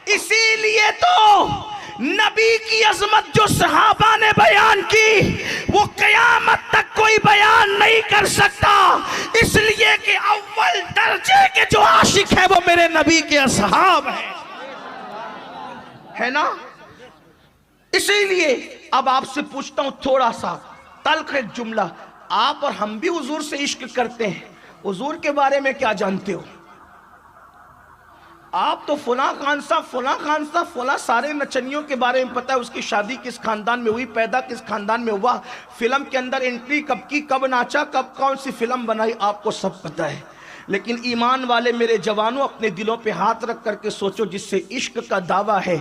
اسی لیے تو نبی کی عظمت جو صحابہ نے بیان کی وہ قیامت تک کوئی بیان نہیں کر سکتا، اس لیے کہ اول درجے کے جو عاشق ہے وہ میرے نبی کے اصحاب ہیں، ہے نا؟ اسی لیے اب آپ سے پوچھتا ہوں تھوڑا سا تلخ ایک جملہ، آپ اور ہم بھی حضور سے عشق کرتے ہیں، حضور کے بارے میں کیا جانتے ہو؟ آپ تو فلاں خان صاحب فلاں سارے نچنیوں کے بارے میں پتہ ہے، اس کی شادی کس خاندان میں ہوئی، پیدا کس خاندان میں ہوا، فلم کے اندر انٹری کب کی، کب ناچا، کب کون سی فلم بنائی، آپ کو سب پتہ ہے۔ لیکن ایمان والے میرے جوانوں اپنے دلوں پہ ہاتھ رکھ کر کے سوچو، جس سے عشق کا دعویٰ ہے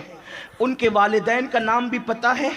ان کے والدین کا نام بھی پتہ ہے،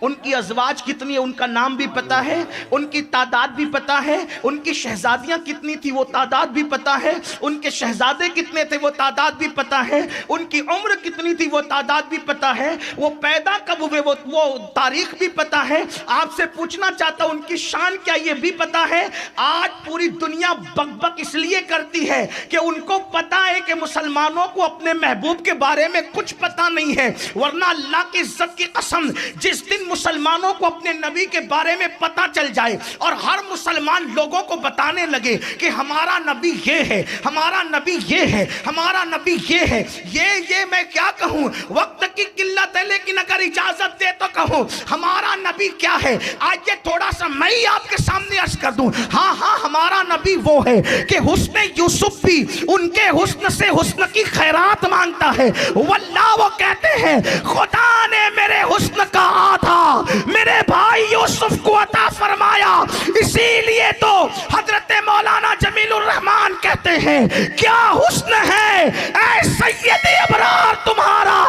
ان کی ازواج کتنی ہے ان کا نام بھی پتہ ہے، ان کی تعداد بھی پتہ ہے، ان کی شہزادیاں کتنی تھی وہ تعداد بھی پتہ ہے، ان کے شہزادے کتنے تھے وہ تعداد بھی پتہ ہے، ان کی عمر کتنی تھی وہ تعداد بھی پتہ ہے، وہ پیدا کب ہوئے وہ تاریخ بھی پتہ ہے۔ آپ سے پوچھنا چاہتا ہوں ان کی شان کیا یہ بھی پتہ ہے۔ آج پوری دنیا بک بک اس لیے کرتی ہے کہ ان کو پتہ ہے کہ مسلمانوں کو اپنے محبوب کے بارے میں کچھ پتہ نہیں ہے، ورنہ اللہ کی عزت کی قسم جس دن مسلمانوں کو اپنے نبی کے بارے میں پتہ چل جائے اور ہر مسلمان لوگوں کو بتانے لگے کہ ہمارا نبی یہ ہے، ہمارا نبی یہ ہے، ہمارا نبی یہ ہے، یہ میں کیا کہوں، وقت کی قلت ہے لیکن اگر اجازت دے تو کہوں ہمارا نبی کیا ہے۔ آج یہ تھوڑا سا میں ہی آپ کے سامنے عرض کر دوں، ہاں ہمارا نبی وہ ہے کہ حسن یوسف بھی ان کے حسن سے حسن کی خیرات مانگتا ہے، واللہ وہ کہتے ہیں خدا نے میرے حسن کا آدھا میرے بھائی یوسف کو عطا فرمایا۔ اسی لیے تو حضرت مولانا جمیل الرحمن کہتے ہیں کیا حسن ہے اے سید ابرار تمہارا،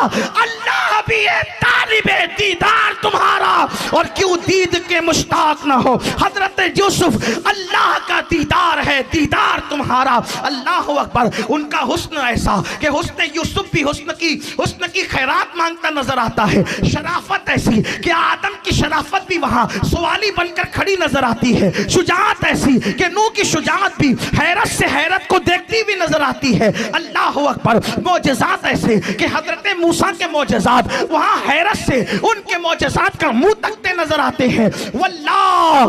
اللہ بھی ہے طالب دیدار تمہارا، اور کیوں دید کے مشتاق نہ ہو۔ حضرت یوسف اللہ کا دیدار ہے، دیدار تمہارا، اللہ اکبر۔ ان کا حسن ایسا کہ حسن یوسف بھی حسن کی خیرات مانگتا نظر آتا ہے، شرافت ایسی کہ آدم کی شرافت بھی وہاں سوالی بن کر کھڑی نظر آتی ہے، شجاعت ایسی کہ نوح کی شجاعت بھی حیرت سے حیرت کو دیکھتی بھی نظر آتی ہے، اللہ اکبر۔ معجزات ایسے کہ حضرت موسیٰ کے معجزات وہاں حیرت سے ان کے معجزات کا منہ تکتے نظر آتے ہیں، واللہ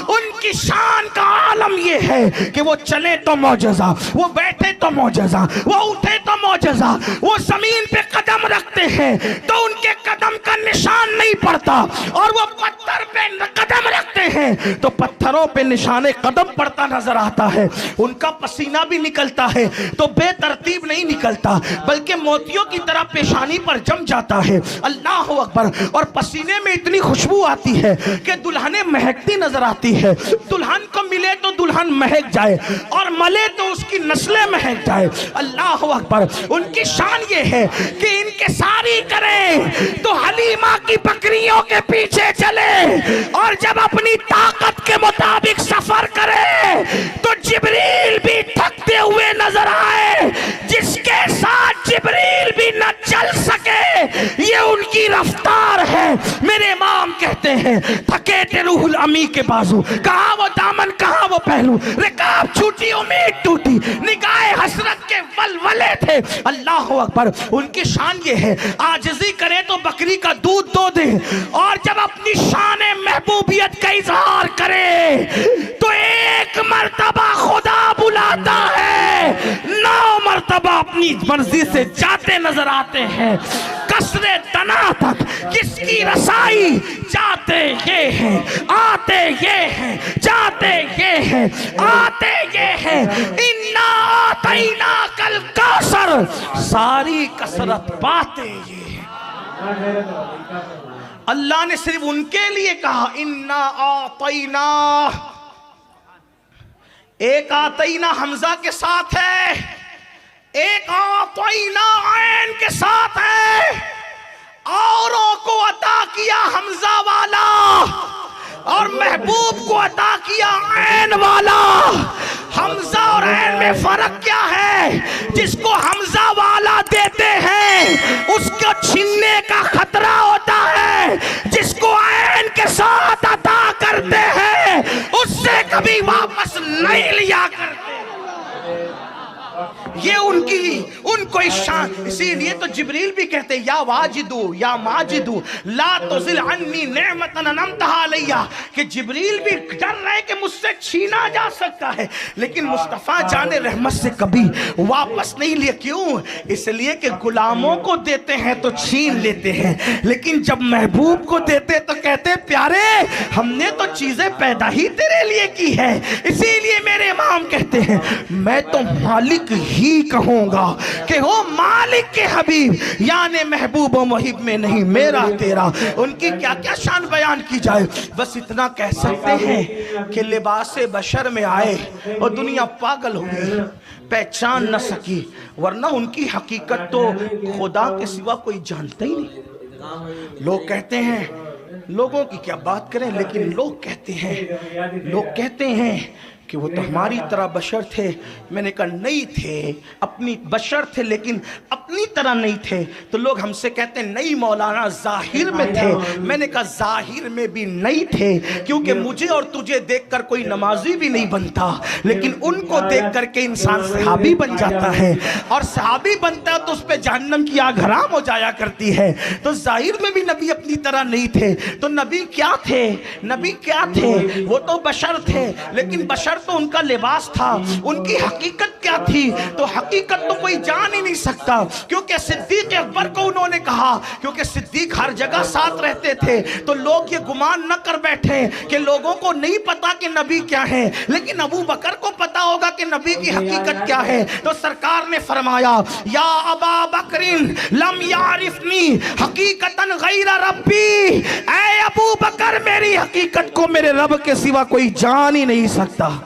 ان کی شان کا عالم یہ ہے کہ وہ چلے تو معجزہ، وہ بیٹھے تو معجزہ، وہ اٹھے تو معجزہ، وہ زمین پہ قدم رکھتے ہیں تو ان کے قدم کا نشان نہیں پڑتا، اور وہ پتھر پہ قدم رکھتے ہیں تو پتھروں پہ نشان قدم پڑتا نظر آتا ہے۔ ان کا پسینہ بھی نکلتا ہے تو بے ترتیب نہیں نکلتا بلکہ موتیوں کی طرح پیشانی پر جم جاتا ہے، اللہ اکبر۔ اور پسینے میں اتنی خوشبو آتی ہے کہ دلہنیں مہکتی نظر آتی ہے، دلہن کو ملے تو دلہن مہک جائے اور ملے تو اس کی نسلیں مہک جائے، اللہ اکبر۔ ان کی شان یہ ہے کہ ان کے ساری کریں تو حلیمہ کی بکریوں کے پیچھے چلے، اور جب اپنی طاقت کے مطابق سفر کرے تو جبریل بھی تھکتے ہوئے نظر آئے، جس کے ساتھ جبریل بھی نہ چل سکے، یہ ان کی رفتار ہے۔ میرے امام کہتے ہیں تھکے تھے روح الامی کے بازو، کہاں وہ دامن کہاں وہ پہلو، رکاب چھوٹی امید ٹوٹی، نگاہ حسرت کے ولولے تھے، اللہ اکبر۔ ان کی شان یہ ہے عاجزی کرے تو بکری کا دودھ دو دے، اور جب اپنی شان محبوبیت کا اظہار کرے تو ایک مرتبہ خدا بلاتا ہے، 9 مرتبہ اپنی مرضی سے جاتے نظر آتے ہیں، قصر دنا تک کس کی رسائی، جاتے یہ ہیں آتے یہ ہیں، جاتے یہ ہیں آتے یہ ہیں، انا آتیناک الکوثر، ساری کثرت باتیں یہ ہیں۔ اللہ نے صرف ان کے لیے کہا انا آتینا، ایک آتینا حمزہ کے ساتھ ہے، ایک آتینا عین کے ساتھ ہے، اوروں کو عطا کیا حمزہ والا اور محبوب کو عطا کیا عین والا۔ حمزہ اور عین میں فرق کیا ہے؟ جس کو حمزہ والا دیتے ہیں اس کو چھننے کا خطرہ ہوتا ہے، جس کو عین کے ساتھ عطا کرتے ہیں اس سے کبھی واپس نہیں لیا کرتے۔ یہ ان کو بڑی شان. اسی لیے تو جبریل بھی کہتے ہیں یا واجدو یا ماجدو لا تزل عنی نعمتا انعمتها علیہ, کہ جبریل بھی ڈر رہے کہ مجھ سے چھینا جا سکتا ہے لیکن مصطفیٰ جان رحمت سے کبھی واپس نہیں لیا. کیوں؟ اس لیے کہ غلاموں کو دیتے ہیں تو چھین لیتے ہیں, لیکن جب محبوب کو دیتے تو کہتے پیارے ہم نے تو چیزیں پیدا ہی تیرے لیے کی ہے. اسی لیے میرے امام کہتے ہیں میں تو مالک ہی کہوں گا کہ وہ مالک کے حبیب یعنی محبوب و محب میں نہیں میرا تیرا. ان کی کیا کیا شان بیان کی جائے, بس اتنا کہہ سکتے ہیں کہ لباس بشر میں آئے اور دنیا پاگل ہو گئی, پہچان نہ سکی, ورنہ ان کی حقیقت تو خدا کے سوا کوئی جانتا ہی نہیں. لوگ کہتے ہیں, لوگوں کی کیا بات کریں, لیکن لوگ کہتے ہیں کہ وہ تو ہماری طرح بشر تھے. میں نے کہا نہیں تھے, اپنی بشر تھے لیکن اپنی طرح نہیں تھے. تو لوگ ہم سے کہتے ہیں نہیں مولانا ظاہر میں تھے. میں نے کہا ظاہر میں بھی نہیں تھے, کیونکہ مجھے اور تجھے دیکھ کر کوئی نمازی بھی نہیں بنتا, لیکن ان کو دیکھ کر کے انسان صحابی بن جاتا ہے, اور صحابی بنتا ہے تو اس پہ جہنم کی آگ حرام ہو جایا کرتی ہے. تو ظاہر میں بھی نبی اپنی طرح نہیں تھے. تو نبی کیا تھے؟ نبی کیا تھے؟ وہ تو بشر تھے, لیکن بشر تو ان کا لباس تھا. ان کی حقیقت کیا تھی؟ تو حقیقت تو کوئی جان ہی نہیں سکتا, کیونکہ صدیق اکبر کو انہوں نے کہا, کیونکہ صدیق ہر جگہ ساتھ رہتے تھے, تو لوگ یہ گمان نہ کر بیٹھے کہ لوگوں کو نہیں پتا کہ نبی کیا ہے, لیکن ابو بکر کو پتا ہوگا کہ نبی کی حقیقت کیا ہے. تو سرکار نے فرمایا یا ابا بکرین لم یعرفنی حقیقتا غیر ربی, اے ابو بکر میری حقیقت کو میرے رب کے سوا کوئی جان ہی نہیں سکتا.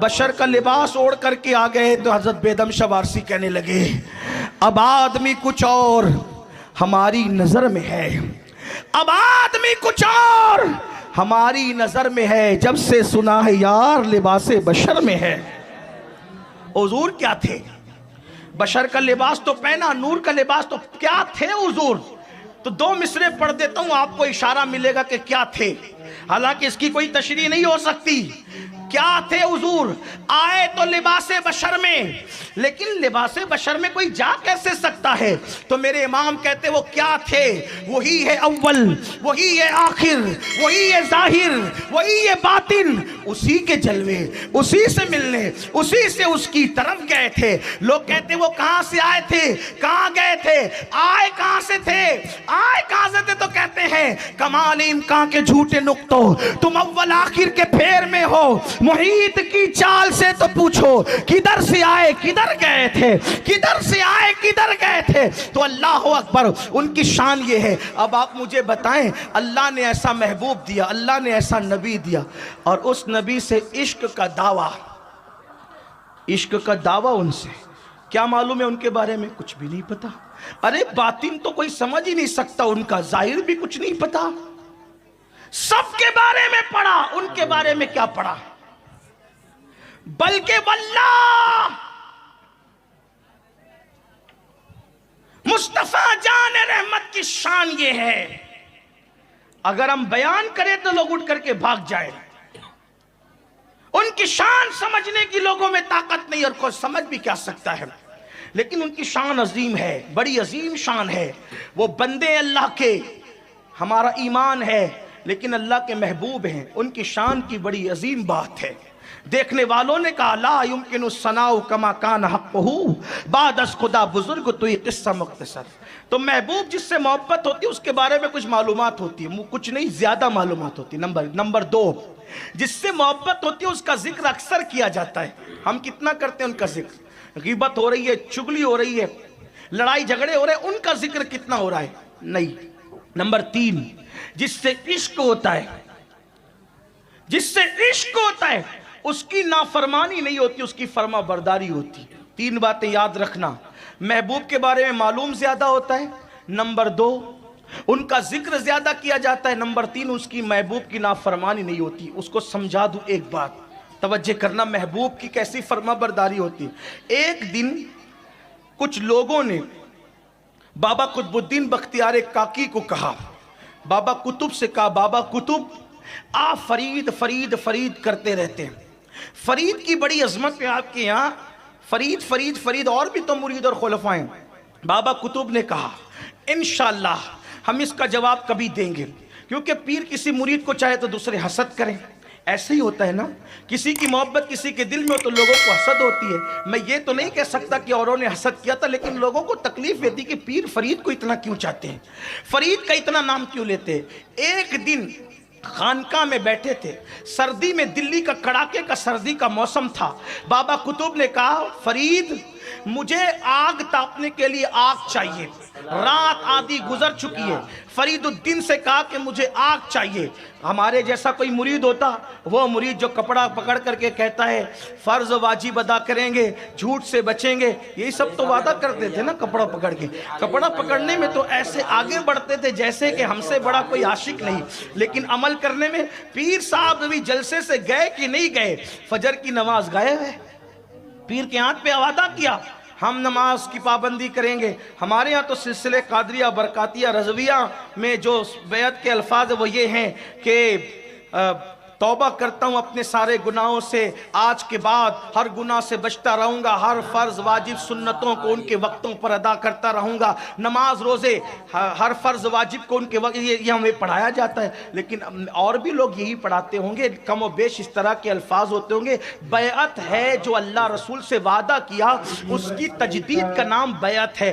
بشر کا لباس اوڑھ کر کے آ گئے تو حضرت بیدم شاہ وارسی کہنے لگے اب آدمی کچھ اور ہماری نظر میں ہے, اب آدمی کچھ اور ہماری نظر میں ہے, جب سے سنا ہے یار لباس بشر میں ہے. حضور کیا تھے؟ بشر کا لباس تو پہنا, نور کا لباس تو کیا تھے حضور؟ تو دو مصرے پڑھ دیتا ہوں, آپ کو اشارہ ملے گا کہ کیا تھے, حالانکہ اس کی کوئی تشریح نہیں ہو سکتی. کیا تھے حضور؟ آئے تو لباس بشر میں, لیکن لباس بشر میں کوئی جا کیسے سکتا ہے؟ تو میرے امام کہتے وہ کیا تھے؟ وہی ہے اول, وہی ہے آخر, وہی ہے ظاہر, وہی ہے باطن. اسی کے جلوے, اسی سے ملنے, اسی سے اس کی طرف گئے تھے. لوگ کہتے وہ کہاں سے آئے تھے, کہاں گئے تھے, آئے کہاں سے تھے, آئے کہاں سے تھے؟ تو کہتے ہیں کمال امکان کے جھوٹے نقطوں, تم اول آخر کے پھیر میں ہو, محیط کی چال سے تو پوچھو کدھر سے آئے کدھر گئے تھے, کدھر سے آئے کدھر گئے تھے. تو اللہ اکبر, ان کی شان یہ ہے. اب آپ مجھے بتائیں, اللہ نے ایسا محبوب دیا, اللہ نے ایسا نبی دیا, اور اس نبی سے عشق کا دعویٰ, عشق کا دعویٰ ان سے کیا معلوم ہے؟ ان کے بارے میں کچھ بھی نہیں پتا. ارے باطن تو کوئی سمجھ ہی نہیں سکتا ان کا, ظاہر بھی کچھ نہیں پتا. سب کے بارے میں پڑھا, ان کے بارے میں کیا پڑھا؟ بلکہ واللہ مصطفیٰ جان رحمت کی شان یہ ہے, اگر ہم بیان کریں تو لوگ اٹھ کر کے بھاگ جائیں. ان کی شان سمجھنے کی لوگوں میں طاقت نہیں, اور کوئی سمجھ بھی کیا سکتا ہے, لیکن ان کی شان عظیم ہے, بڑی عظیم شان ہے. وہ بندے اللہ کے, ہمارا ایمان ہے, لیکن اللہ کے محبوب ہیں. ان کی شان کی بڑی عظیم بات ہے. دیکھنے والوں نے کہا لا یمکن الثناء کما کان حقہ, بعد از خدا بزرگ تو یہ قصہ مختصر. تو محبوب جس سے محبت ہوتی ہے اس کے بارے میں کچھ معلومات ہوتی ہے, کچھ نہیں زیادہ معلومات ہوتی. نمبر دو, جس سے محبت ہوتی ہے اس کا ذکر اکثر کیا جاتا ہے. ہم کتنا کرتے ہیں ان کا ذکر؟ غیبت ہو رہی ہے, چگلی ہو رہی ہے, لڑائی جھگڑے ہو رہے ہیں, ان کا ذکر کتنا ہو رہا ہے؟ نہیں. نمبر تین, جس سے عشق ہوتا ہے, جس سے عشق ہوتا ہے اس کی نافرمانی نہیں ہوتی, اس کی فرما برداری ہوتی. تین باتیں یاد رکھنا, محبوب کے بارے میں معلوم زیادہ ہوتا ہے. نمبر دو, ان کا ذکر زیادہ کیا جاتا ہے. نمبر تین, اس کی محبوب کی نافرمانی نہیں ہوتی. اس کو سمجھا دوں ایک بات, توجہ کرنا, محبوب کی کیسی فرما برداری ہوتی. ایک دن کچھ لوگوں نے بابا قطب الدین بختیار کاکی کو کہا, بابا قطب سے کہا بابا قطب آپ فرید فرید فرید کرتے رہتے ہیں, فرید کی بڑی عظمت ہے آپ کے یہاں, فرید فرید فرید اور بھی تو مرید اور خلفاء ہیں. بابا قطب نے کہا انشاءاللہ ہم اس کا جواب کبھی دیں گے، کیونکہ پیر کسی مرید کو چاہے تو دوسرے حسد کریں. ایسے ہی ہوتا ہے نا، کسی کی محبت کسی کے دل میں ہو تو لوگوں کو حسد ہوتی ہے. میں یہ تو نہیں کہہ سکتا کہ اوروں نے حسد کیا تھا، لیکن لوگوں کو تکلیف ہوتی کہ پیر فرید کو اتنا کیوں چاہتے ہیں، فرید کا اتنا نام کیوں لیتے ہیں. ایک دن خانقاہ میں بیٹھے تھے، سردی میں، دلی کا کڑاکے کا سردی کا موسم تھا. بابا قطب نے کہا فرید مجھے آگ تاپنے کے لیے آگ چاہیے، رات آدھی گزر چکی ہے. فرید الدین سے کہا کہ مجھے آگ چاہیے. ہمارے جیسا کوئی مرید ہوتا، وہ مرید جو کپڑا پکڑ کر کے کہتا ہے فرض واجب ادا کریں گے، جھوٹ سے بچیں گے، یہی سب تو وعدہ کرتے تھے نا. کپڑا پکڑ کے، کپڑا پکڑنے میں تو ایسے آگے بڑھتے تھے جیسے کہ ہم سے بڑا کوئی عاشق نہیں، لیکن عمل کرنے میں پیر صاحب بھی جلسے سے گئے کہ نہیں گئے، فجر کی نماز گئے ہیں. پیر کے ہاتھ پہ وعدہ کیا ہم نماز کی پابندی کریں گے. ہمارے ہاں تو سلسلے قادریہ برکاتیہ رضویہ میں جو بیعت کے الفاظ وہ یہ ہیں کہ توبہ کرتا ہوں اپنے سارے گناہوں سے، آج کے بعد ہر گناہ سے بچتا رہوں گا، ہر فرض واجب سنتوں کو ان کے وقتوں پر ادا کرتا رہوں گا، نماز روزے ہر فرض واجب کو ان کے وقت، یہ ہمیں پڑھایا جاتا ہے. لیکن اور بھی لوگ یہی پڑھاتے ہوں گے، کم و بیش اس طرح کے الفاظ ہوتے ہوں گے. بیعت ہے جو اللہ رسول سے وعدہ کیا، اس کی تجدید کا نام بیعت ہے.